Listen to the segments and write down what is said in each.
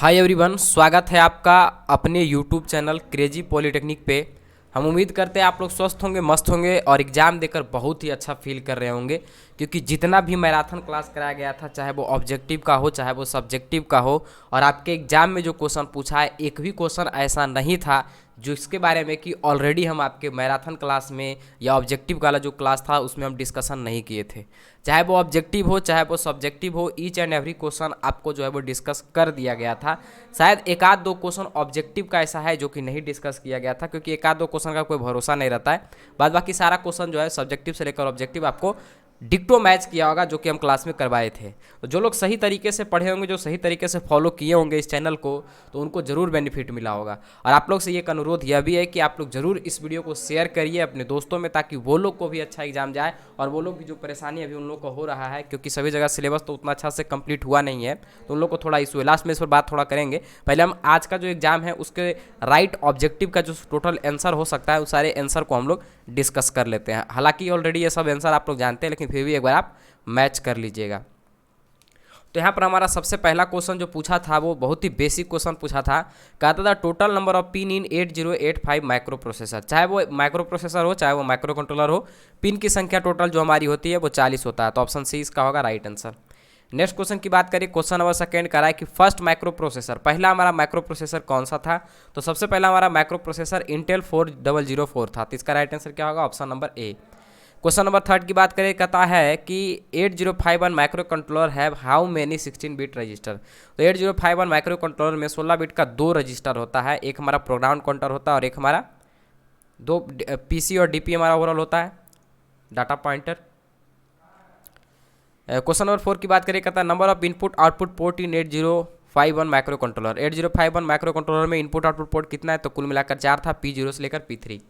Hi everyone, स्वागत है आपका अपने यूट्यूब चैनल क्रेजी पॉलिटेक्निक पे। हम उम्मीद करते हैं आप लोग स्वस्थ होंगे, मस्त होंगे और एग्ज़ाम देकर बहुत ही अच्छा फील कर रहे होंगे, क्योंकि जितना भी मैराथन क्लास कराया गया था, चाहे वो ऑब्जेक्टिव का हो चाहे वो सब्जेक्टिव का हो, और आपके एग्ज़ाम में जो क्वेश्चन पूछा है एक भी क्वेश्चन ऐसा नहीं था जो इसके बारे में कि ऑलरेडी हम आपके मैराथन क्लास में या ऑब्जेक्टिव वाला जो क्लास था उसमें हम डिस्कशन नहीं किए थे। चाहे वो ऑब्जेक्टिव हो चाहे वो सब्जेक्टिव हो, ईच एंड एवरी क्वेश्चन आपको जो है वो डिस्कस कर दिया गया था। शायद एक आध दो क्वेश्चन ऑब्जेक्टिव का ऐसा है जो कि नहीं डिस्कस किया गया था, क्योंकि एक आध दो क्वेश्चन का कोई भरोसा नहीं रहता है। बाद बाकी सारा क्वेश्चन जो है सब्जेक्टिव से लेकर ऑब्जेक्टिव आपको डिक्टो मैच किया होगा जो कि हम क्लास में करवाए थे। तो जो लोग सही तरीके से पढ़े होंगे, जो सही तरीके से फॉलो किए होंगे इस चैनल को, तो उनको ज़रूर बेनिफिट मिला होगा। और आप लोग से ये अनुरोध यह भी है कि आप लोग ज़रूर इस वीडियो को शेयर करिए अपने दोस्तों में, ताकि वो लोग को भी अच्छा एग्जाम जाए और वो लोग की जो परेशानी अभी उन लोग को हो रहा है, क्योंकि सभी जगह सिलेबस तो उतना अच्छा से कंप्लीट हुआ नहीं है, तो उन लोग को थोड़ा इशू है। लास्ट में इस पर बात थोड़ा करेंगे। पहले हम आज का जो एग्जाम है उसके राइट ऑब्जेक्टिव का जो टोटल आंसर हो सकता है उस सारे आंसर को हम लोग डिस्कस कर लेते हैं। हालांकि ऑलरेडी ये सब आंसर आप लोग जानते हैं, लेकिन फिर भी एक बार आप मैच कर लीजिएगा। तो यहाँ पर हमारा सबसे पहला क्वेश्चन जो पूछा था वो बहुत ही बेसिक क्वेश्चन पूछा था। कहता था total number of pin in 8085 micro processor. चाहे वो माइक्रो प्रोसेसर हो चाहे वो माइक्रो कंट्रोलर हो, पिन की संख्या टोटल जो हमारी होती है वो 40 होता है। तो ऑप्शन सी इसका होगा राइट आंसर। नेक्स्ट क्वेश्चन की बात करें, क्वेश्चन नंबर सेकंड करा है कि फर्स्ट माइक्रो प्रोसेसर, पहला हमारा माइक्रो प्रोसेसर कौन सा था। तो सबसे पहला हमारा माइक्रो प्रोसेसर इंटेल 4004 था। तो इसका राइट आंसर क्या होगा, option number A. Question number third की बात करें, कहता है कि 8051 micro controller have how many 16 bit register. तो 8051 माइक्रो कंट्रोलर में 16 बिट का दो रजिस्टर होता है, एक हमारा प्रोग्राम काउंटर होता है और एक हमारा दो पीसी और डीपी हमारा ओवरऑल होता है, डाटा पॉइंटर। क्वेश्चन नंबर 4 की बात करें, कहता है number of input output port in 8051 micro controller. 8051 micro controller में इनपुट आउटपुट पोर्ट कितना है, तो कुल मिलाकर 4 था, P0 से लेकर P3।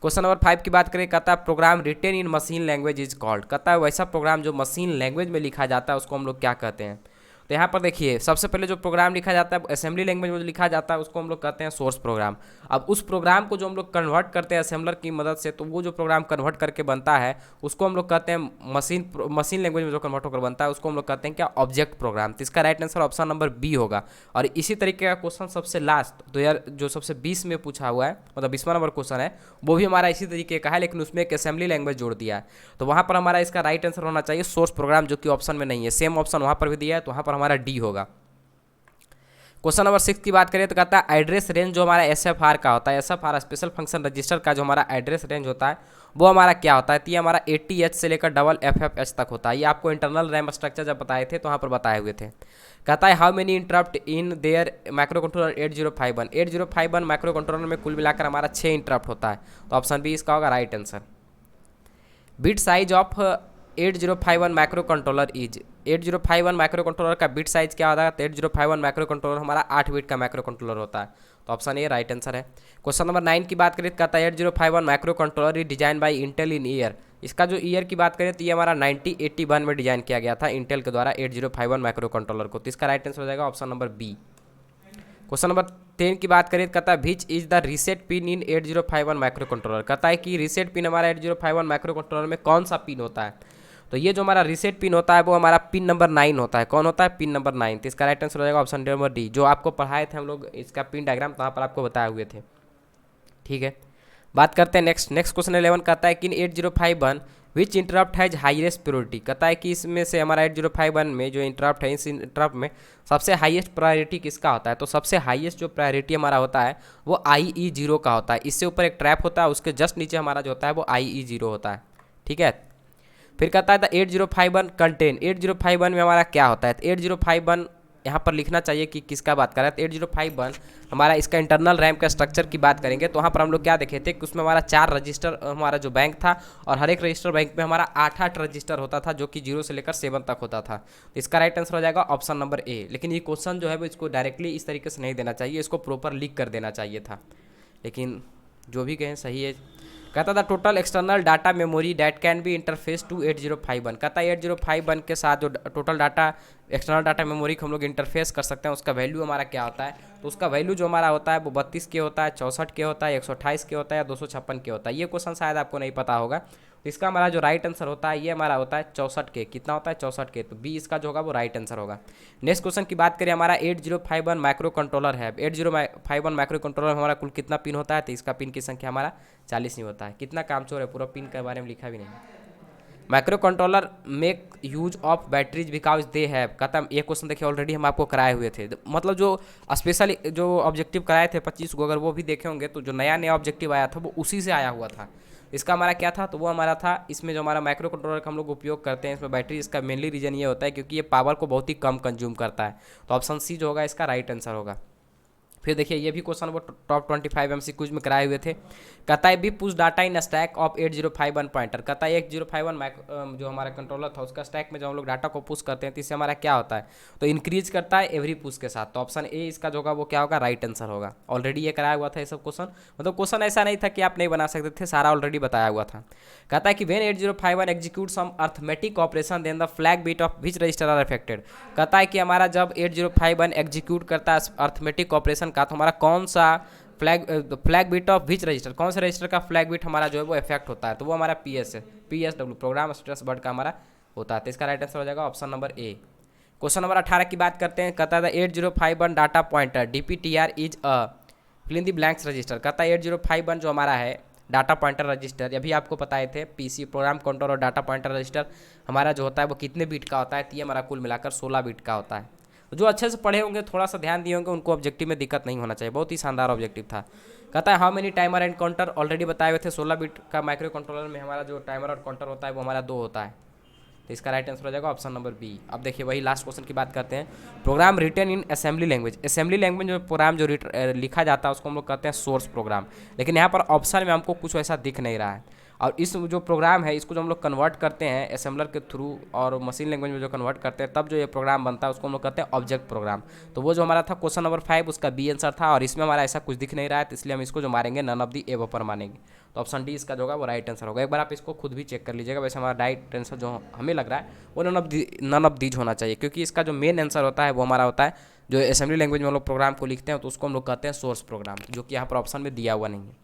क्वेश्चन नंबर 5 की बात करें, कहता है program written in machine language is called. कहता है वैसा प्रोग्राम जो मशीन लैंग्वेज में लिखा जाता है उसको हम लोग क्या कहते हैं। तो यहाँ पर देखिए, सबसे पहले जो प्रोग्राम लिखा जाता है असेंबली लैंग्वेज में जो लिखा जाता है उसको हम लोग कहते हैं सोर्स प्रोग्राम। अब उस प्रोग्राम को जो हम लोग कन्वर्ट करते हैं असेंबलर की मदद से, तो वो जो प्रोग्राम कन्वर्ट करके बनता है उसको हम लोग कहते हैं मशीन लैंग्वेज में जो कन्वर्ट होकर बनता है उसको हम लोग कहते हैं क्या, ऑब्जेक्ट प्रोग्राम। तो इसका right answer option number B होगा। और इसी तरीके का क्वेश्चन सबसे लास्ट तो यार जो सबसे 20 में पूछा हुआ है, मतलब 20वां नंबर क्वेश्चन है, वो भी हमारा इसी तरीके का है, लेकिन उसमें एक असेंबली लैंग्वेज जोड़ दिया है। तो वहाँ पर हमारा इसका राइट आंसर होना चाहिए सोर्स प्रोग्राम, जो कि ऑप्शन में नहीं है। सेम ऑप्शन वहाँ पर भी दिया है, तो वहाँ पर हमारा डी होगा। क्वेश्चन नंबर 6 की बात करें तो कहता है एड्रेस रेंज जो हमारा SFR का होता है, SFR स्पेशल फंक्शन रजिस्टर का जो हमारा एड्रेस रेंज होता है वो हमारा क्या होता है। तो ये हमारा 80H से लेकर FFH तक होता है। ये आपको इंटरनल रैम स्ट्रक्चर जब बताए थे तो वहाँ पर बताए हुए थे। कहता है how many interrupt in their micro controller 8051 micro controller में कुल मिलाकर हमारा 6 इंटरप्ट होता है। तो ऑप्शन बी इसका होगा right answer. Bit size of 8051 micro controller is, 8051 micro controller का बिट साइज क्या होता है। तो 8051 माइक्रो कंट्रोलर हमारा 8 बिट का माइक्रो कंट्रोलर होता है। तो ऑप्शन ए राइट आंसर है। क्वेश्चन नंबर 9 की बात करें तो कहता है 8051 micro controller is design by Intel in year. इसका जो ईयर की बात करें तो ये हमारा 1981 में डिजाइन किया गया था इंटेल के द्वारा 8051 माइक्रो कंट्रोलर को। तो इसका राइट आंसर हो जाएगा option number B. Question number 10 की बात करें तो कहता है which is the reset pin in 8051 microcontroller. कहता है कि रीसेट पिन हमारा 8051 माइक्रो कंट्रोलर में कौन सा पिन होता है। तो ये जो हमारा रीसेट पिन होता है वो हमारा पिन नंबर 9 होता है। कौन होता है, पिन नंबर 9। तो इसका राइट आंसर हो जाएगा ऑप्शन नंबर डी, जो आपको पढ़ाए थे हम लोग इसका पिन डायग्राम, तो वहाँ पर आपको बताए हुए थे। ठीक है, बात करते हैं नेक्स्ट क्वेश्चन 11 कहता है कि इन 8051 विच इंटरप्ट हैज हाईएस्ट प्रायोरिटी। कहता है कि इसमें से हमारा 8051 में जो इंटरप्ट है, इस इंटरप्ट में सबसे हाईएस्ट प्रायोरिटी किसका होता है। तो सबसे हाईएस्ट जो प्रायोरिटी हमारा होता है वो IE0 का होता है। इससे ऊपर एक ट्रैप होता है, उसके जस्ट नीचे हमारा जो होता है वो IE0 होता है। ठीक है, फिर कहता है द 8051 कंटेन, 8051 में हमारा क्या होता है। तो 8051 यहाँ पर लिखना चाहिए कि किसका बात कर रहा है। तो 8051 हमारा इसका इंटरनल रैम का स्ट्रक्चर की बात करेंगे तो वहाँ पर हम लोग क्या देखे थे कि उसमें हमारा 4 रजिस्टर हमारा जो बैंक था, और हर एक रजिस्टर बैंक में हमारा 8 रजिस्टर होता था, जो कि 0 से लेकर 7 तक होता था। तो इसका राइट आंसर हो जाएगा ऑप्शन नंबर ए। लेकिन ये क्वेश्चन जो है वो इसको डायरेक्टली इस तरीके से नहीं देना चाहिए, इसको प्रॉपर लिख कर देना चाहिए था, लेकिन जो भी कहें सही है। कहता था total external data memory that can be interface to 8051। कहता है 8051 के साथ जो total data external data memory को हम लोग इंटरफेस कर सकते हैं, उसका वैल्यू हमारा क्या होता है। तो उसका वैल्यू जो हमारा होता है वो 32 के होता है, 64 के होता है, 128 के होता है या 256 के होता है। ये क्वेश्चन शायद आपको नहीं पता होगा, तो इसका हमारा जो राइट आंसर होता है ये हमारा होता है 64K। कितना होता है? 64K। तो बी इसका जो होगा वो राइट आंसर होगा। नेक्स्ट क्वेश्चन की बात करें, हमारा 8051 माइक्रो कंट्रोलर है। 8051 माइक्रो कंट्रोलर हमारा कुल कितना पिन होता है? तो इसका पिन की संख्या हमारा 40 नहीं होता है। कितना कामचोर है, पूरा पिन के बारे में लिखा भी नहीं। Micro controller make use of batteries because they have, खत्म। ये क्वेश्चन देखिए ऑलरेडी हम आपको कराए हुए थे, मतलब जो स्पेशली जो ऑब्जेक्टिव कराए थे 25 को, अगर वो भी देखे होंगे तो जो नया नया ऑब्जेक्टिव आया था वो उसी से आया हुआ था। इसका हमारा क्या था? तो वो हमारा था, इसमें जो हमारा माइक्रो कंट्रोलर का हम लोग उपयोग करते हैं इसमें बैटरी, इसका मेनली रीजन ये होता है क्योंकि ये पावर को बहुत ही कम कंज्यूम करता है। तो ऑप्शन सी जो होगा इसका राइट आंसर होगा। फिर देखिए ये भी क्वेश्चन वो टॉप 25 MCQs में कराए हुए थे। कहता है B push data in stack of 8051 pointer. कहता है 8051 जो हमारा कंट्रोलर था उसका स्टैक में जब हम लोग डाटा को पुश करते हैं तो इससे हमारा क्या होता है? तो इंक्रीज करता है एवरी पुश के साथ। तो ऑप्शन ए इसका जो होगा वो क्या होगा? राइट आंसर होगा। ऑलरेडी ये कराया हुआ था ये सब क्वेश्चन, मतलब क्वेश्चन ऐसा नहीं था कि आप नहीं बना सकते थे, सारा ऑलरेडी बताया हुआ था। कहता है कि when 8051 execute some arithmetic operation then the flag bit of which register are affected. कहता है कि हमारा जब 8051 एग्जीक्यूट करता है अर्थमेटिक ऑपरेशन का तो हमारा कौन सा flag bit of which register, कौन से रजिस्टर का फ्लैग बीट हमारा जो है वो इफेक्ट होता है? तो वो हमारा PS है, PSW प्रोग्राम स्टेटस वर्ड का हमारा होता है। तो इसका राइट आंसर हो जाएगा option number A. Question number 18 की बात करते हैं। कहता है 8051 data pointer DPTR is a fill in the blanks register. कहता है 8051 जो हमारा है डाटा पॉइंटर रजिस्टर, अभी आपको बताए थे PC प्रोग्राम काउंटर और डाटा पॉइंटर रजिस्टर हमारा जो होता है वो कितने बीट का होता है? तो ये हमारा कुल मिलाकर 16 बीट का होता है। तो जो अच्छे से पढ़े होंगे, थोड़ा सा ध्यान दिए होंगे, उनको ऑब्जेक्टिव में दिक्कत नहीं होना चाहिए। बहुत ही शानदार ऑब्जेक्टिव था। कहता है how many timer and counter, already बताए हुए थे 16 बीट का माइक्रो कंट्रोलर में हमारा जो टाइमर और काउंटर होता है वो हमारा 2 होता है। तो इसका राइट आंसर हो जाएगा ऑप्शन नंबर बी। अब देखिए वही लास्ट क्वेश्चन की बात करते हैं। Program written in assembly language. Assembly language में प्रोग्राम जो लिखा जाता है उसको हम लोग कहते हैं सोर्स प्रोग्राम। लेकिन यहाँ पर ऑप्शन में हमको कुछ ऐसा दिख नहीं रहा है। और इस जो प्रोग्राम है इसको जो हम लोग कन्वर्ट करते हैं असेंबलर के थ्रू और मशीन लैंग्वेज में जो कन्वर्ट करते हैं तब जो ये प्रोग्राम बनता है उसको हम लोग कहते हैं ऑब्जेक्ट प्रोग्राम। तो वो जो हमारा था क्वेश्चन नंबर 5 उसका बी आंसर था, और इसमें हमारा ऐसा कुछ दिख नहीं रहा है, तो इसलिए हम इसको जो मारेंगे नन ऑफ दी एबव पर मानेंगे। तो ऑप्शन डी इसका जो होगा वो राइट आंसर होगा। एक बार आप इसको खुद भी चेक कर लीजिएगा। वैसे हमारा राइट आंसर जो हमें लग रहा है वो नन ऑफ दीज होना चाहिए, क्योंकि इसका जो मेन आंसर होता है वो हमारा होता है जो असेंबली लैंग्वेज में हम लोग प्रोग्राम को लिखते हैं तो उसको हम लोग कहते हैं सोर्स प्रोग्राम, जो कि यहाँ पर ऑप्शन में दिया हुआ नहीं है।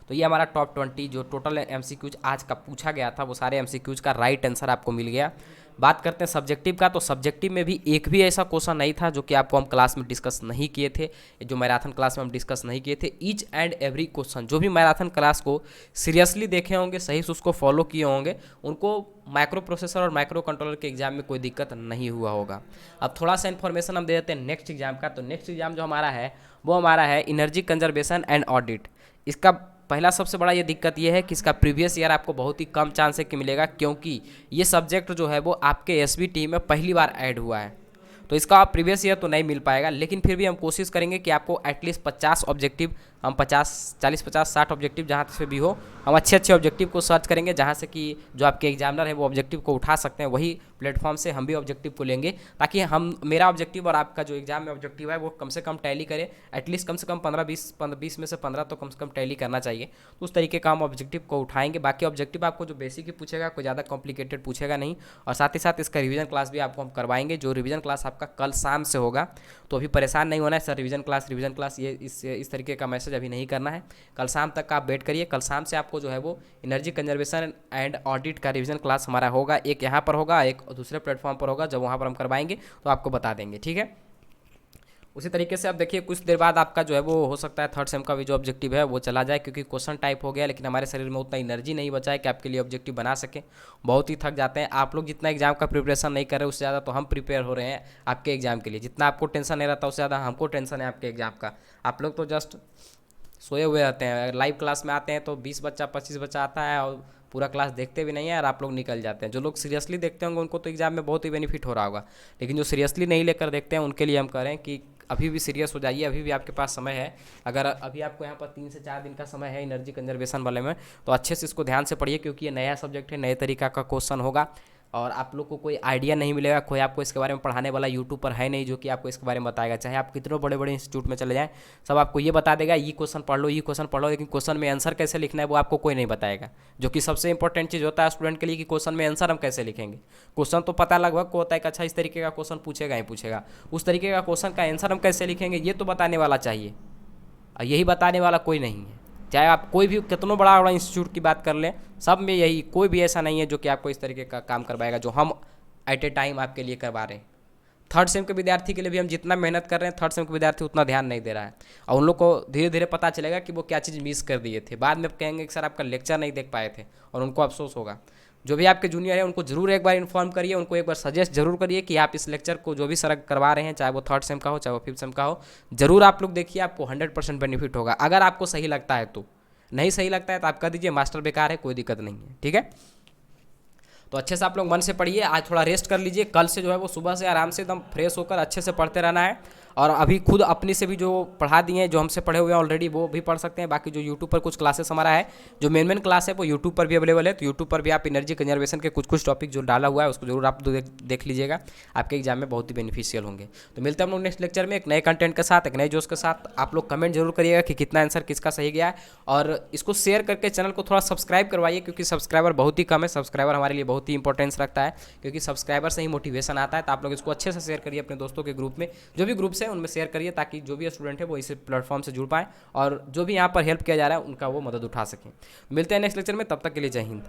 तो ये हमारा टॉप 20 जो टोटल MCQs आज का पूछा गया था वो सारे MCQs का राइट आंसर आपको मिल गया। बात करते हैं सब्जेक्टिव का, तो सब्जेक्टिव में भी एक भी ऐसा क्वेश्चन नहीं था जो कि आपको हम क्लास में डिस्कस नहीं किए थे, जो मैराथन क्लास में हम डिस्कस नहीं किए थे। ईच एंड एवरी क्वेश्चन जो भी मैराथन क्लास को सीरियसली देखे होंगे, सही से उसको फॉलो किए होंगे, उनको माइक्रो प्रोसेसर और माइक्रो कंट्रोलर के एग्जाम में कोई दिक्कत नहीं हुआ होगा। अब थोड़ा सा इन्फॉर्मेशन हम दे देते हैं नेक्स्ट एग्जाम का। तो नेक्स्ट एग्जाम जो हमारा है वो हमारा है एनर्जी कंजर्वेशन एंड ऑडिट। इसका पहला सबसे बड़ा ये दिक्कत ये है कि इसका प्रीवियस ईयर आपको बहुत ही कम चांस है कि मिलेगा, क्योंकि ये सब्जेक्ट जो है वो आपके SBT में पहली बार ऐड हुआ है। तो इसका आप प्रीवियस ईयर तो नहीं मिल पाएगा, लेकिन फिर भी हम कोशिश करेंगे कि आपको एटलीस्ट 50 ऑब्जेक्टिव, हम 40 50 60 ऑब्जेक्टिव जहाँ से भी हो, हम अच्छे अच्छे ऑब्जेक्टिव को सर्च करेंगे जहाँ से कि जो आपके एग्जामिनर है वो ऑब्जेक्टिव को उठा सकते हैं, वही प्लेटफॉर्म से हम भी ऑब्जेक्टिव को लेंगे, ताकि हम मेरा ऑब्जेक्टिव और आपका जो एग्जाम में ऑब्जेक्टिव है वो कम से कम टैली करे। एटलीस्ट कम से कम 15-20 में से 15 तो कम से कम टैली करना चाहिए। तो उस तरीके का हम ऑब्जेक्टिव को उठाएंगे। बाकी ऑब्जेक्टिव आपको जो बेसिक ही पूछेगा, कोई ज़्यादा कॉम्प्लिकेटेड पूछेगा नहीं। और साथ ही साथ इसका रिवीजन क्लास भी आपको हम करवाएंगे, जो रिवीजन क्लास आपका कल शाम से होगा। तो अभी परेशान नहीं होना है सर रिवीजन क्लास ये इस तरीके का मैसेज अभी नहीं करना है। कल शाम तक का आप वेट करिए। कल शाम से आपको जो है वो एनर्जी कंजर्वेशन एंड ऑडिट का रिवीजन क्लास हमारा होगा। एक यहाँ पर होगा, एक दूसरे प्लेटफॉर्म पर होगा। जब वहाँ पर हम करवाएंगे तो आपको बता देंगे, ठीक है। उसी तरीके से आप देखिए कुछ देर बाद आपका जो है वो हो सकता है थर्ड सेम का भी जो ऑब्जेक्टिव है वो चला जाए, क्योंकि क्वेश्चन टाइप हो गया, लेकिन हमारे शरीर में उतना एनर्जी नहीं बचा है कि आपके लिए ऑब्जेक्टिव बना सकें। बहुत ही थक जाते हैं आप लोग। जितना एग्जाम का प्रिपरेशन नहीं कर रहे उससे ज़्यादा तो हम प्रिपेयर हो रहे हैं आपके एग्जाम के लिए। जितना आपको टेंशन नहीं रहता उससे ज़्यादा हमको टेंशन है आपके एग्जाम का। आप लोग तो जस्ट सोए हुए रहते हैं। लाइव क्लास में आते हैं तो 20 बच्चा 25 बच्चा आता है और पूरा क्लास देखते भी नहीं है और आप लोग निकल जाते हैं। जो लोग सीरियसली देखते होंगे उनको तो एग्जाम में बहुत ही बेनिफिट हो रहा होगा, लेकिन जो सीरियसली नहीं लेकर देखते हैं उनके लिए हम कह रहे हैं कि अभी भी सीरियस हो जाइए। अभी भी आपके पास समय है। अगर अभी आपको यहाँ पर 3 से 4 दिन का समय है एनर्जी कंजर्वेशन वाले में, तो अच्छे से इसको ध्यान से पढ़िए, क्योंकि ये नया सब्जेक्ट है, नए तरीका का क्वेश्चन होगा और आप लोग को कोई आइडिया नहीं मिलेगा। कोई आपको इसके बारे में पढ़ाने वाला यूट्यूब पर है नहीं जो कि आपको इसके बारे में बताएगा। चाहे आप कितने बड़े बड़े इंस्टीट्यूट में चले जाएं, सब आपको ये बता देगा ये क्वेश्चन पढ़ लो, ये क्वेश्चन पढ़ लो, लेकिन क्वेश्चन में आंसर कैसे लिखना है वो आपको कोई नहीं बताएगा। जो कि सबसे इंपॉर्टेंट चीज़ होता है स्टूडेंट के लिए कि क्वेश्चन में आंसर हम कैसे लिखेंगे। क्वेश्चन तो पता लगभग को होता है कि अच्छा इस तरीके का क्वेश्चन पूछेगा ही पूछेगा, उस तरीके का क्वेश्चन का आंसर हम कैसे लिखेंगे ये तो बताने वाला चाहिए, और यही बताने वाला कोई नहीं है। चाहे आप कोई भी कितना बड़ा बड़ा इंस्टीट्यूट की बात कर लें, सब में यही, कोई भी ऐसा नहीं है जो कि आपको इस तरीके का काम करवाएगा जो हम एट ए टाइम आपके लिए करवा रहे हैं। थर्ड सेम के विद्यार्थी के लिए भी हम जितना मेहनत कर रहे हैं, थर्ड सेम के विद्यार्थी उतना ध्यान नहीं दे रहा है, और उन लोग को धीरे धीरे पता चलेगा कि वो क्या चीज़ मिस कर दिए थे। बाद में कहेंगे कि सर आपका लेक्चर नहीं देख पाए थे, और उनको अफसोस होगा। जो भी आपके जूनियर है उनको जरूर एक बार इन्फॉर्म करिए, उनको एक बार सजेस्ट जरूर करिए कि आप इस लेक्चर को जो भी सर करवा रहे हैं, चाहे वो थर्ड सेम का हो चाहे वो फिफ्थ सेम का हो, जरूर आप लोग देखिए, आपको 100% बेनिफिट होगा। अगर आपको सही लगता है तो, नहीं सही लगता है तो आप कह दीजिए मास्टर बेकार है, कोई दिक्कत नहीं है, ठीक है। तो अच्छे से आप लोग मन से पढ़िए, आज थोड़ा रेस्ट कर लीजिए, कल से जो है वो सुबह से आराम से एकदम फ्रेश होकर अच्छे से पढ़ते रहना है। और अभी खुद अपनी से भी जो पढ़ा दिए हैं, जो हमसे पढ़े हुए हैं ऑलरेडी, वो भी पढ़ सकते हैं। बाकी जो यूट्यूब पर कुछ क्लासेस हमारा है, जो मेन क्लास है वो यूट्यूब पर भी अवेलेबल है, तो यूट्यूब पर भी आप एनर्जी कंजर्वेशन के कुछ टॉपिक जो डाला हुआ है उसको जरूर आप देख लीजिएगा, आपके एग्जाम में बहुत ही बेनिफिशियल होंगे। तो मिलते हैं हम लोग नेक्स्ट लेक्चर में एक नए कंटेंट के साथ, एक नए जोश के साथ। आप लोग कमेंट जरूर करिएगा कि कितना आंसर किसका सही गया है, और इसको शेयर करके चैनल को थोड़ा सब्सक्राइब करवाइए, क्योंकि सब्सक्राइबर बहुत ही कम है। सब्सक्राइबर हमारे लिए बहुत ही इंपॉर्टेंस रखता है, क्योंकि सब्सक्राइबर से ही मोटिवेशन आता है। तो आप लोग इसको अच्छे से शेयर करिए अपने दोस्तों के ग्रुप में, जो भी ग्रुप्स है उनमें शेयर करिए, ताकि जो भी स्टूडेंट है वो इस प्लेटफॉर्म से जुड़ पाए, और जो भी यहाँ पर हेल्प किया जा रहा है उनका वो मदद उठा सकें। मिलते हैं नेक्स्ट लेक्चर में, तब तक के लिए जय हिंद।